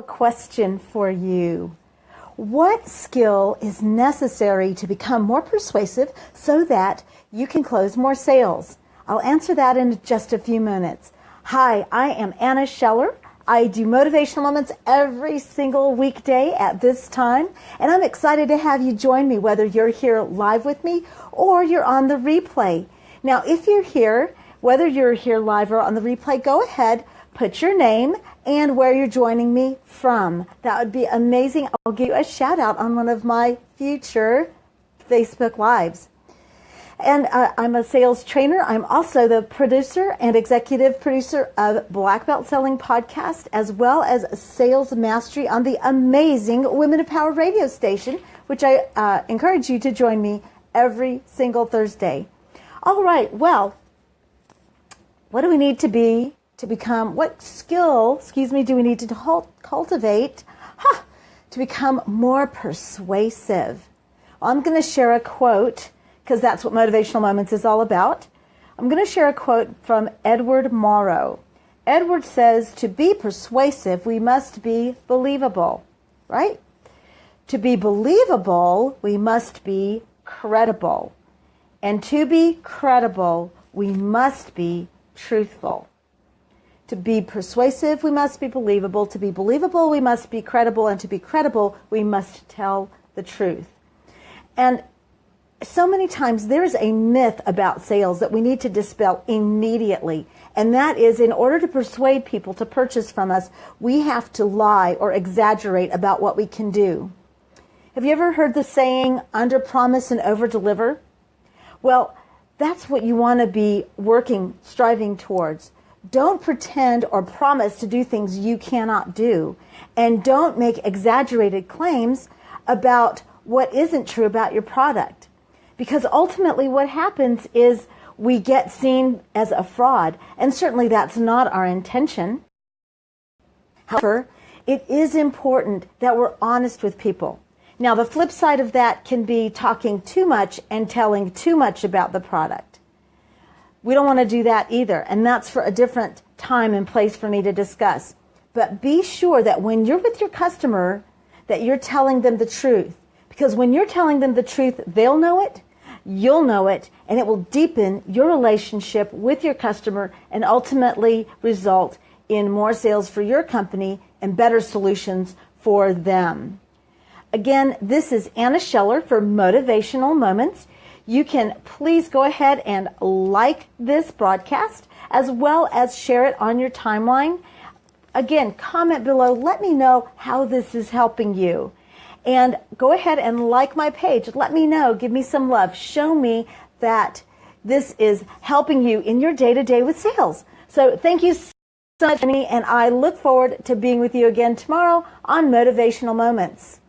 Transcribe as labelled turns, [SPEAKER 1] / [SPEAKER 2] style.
[SPEAKER 1] question for you. What skill is necessary to become more persuasive so that you can close more sales? I'll answer that in just a few minutes. Hi, I am Anna Scheller. I do motivational moments every single weekday at this time, and I'm excited to have you join me, whether you're here live with me or you're on the replay. Now, if you're here, whether you're here live or on the replay, go ahead, put your name and where you're joining me from. That would be amazing. I'll give you a shout out on one of my future Facebook Lives. And I'm a sales trainer. I'm also the producer and executive producer of Black Belt Selling Podcast, as well as Sales Mastery on the amazing Women of Power radio station, which I encourage you to join me every single Thursday. All right, well, what do we need to become, what skill, do we need to cultivate to become more persuasive? Well, I'm going to share a quote, because that's what Motivational Moments is all about. I'm going to share a quote from Edward Morrow. Edward says, to be persuasive, we must be believable, right? To be believable, we must be credible. And to be credible, we must be truthful. To be persuasive, we must be believable. To be believable, we must be credible. And to be credible, we must tell the truth. And so many times there's a myth about sales that we need to dispel immediately. And that is, in order to persuade people to purchase from us, we have to lie or exaggerate about what we can do. Have you ever heard the saying, under promise and over deliver? Well, that's what you want to be striving towards. Don't pretend or promise to do things you cannot do. And don't make exaggerated claims about what isn't true about your product. Because ultimately what happens is we get seen as a fraud. And certainly that's not our intention. However, it is important that we're honest with people. Now, the flip side of that can be talking too much and telling too much about the product. We don't want to do that either, and that's for a different time and place for me to discuss. But be sure that when you're with your customer, that you're telling them the truth. Because when you're telling them the truth, they'll know it, you'll know it, and it will deepen your relationship with your customer and ultimately result in more sales for your company and better solutions for them. Again, this is Anna Scheller for Motivational Moments. You can please go ahead and like this broadcast as well as share it on your timeline. Again, comment below. Let me know how this is helping you. And go ahead and like my page. Let me know. Give me some love. Show me that this is helping you in your day-to-day with sales. So thank you so much, and I look forward to being with you again tomorrow on Motivational Moments.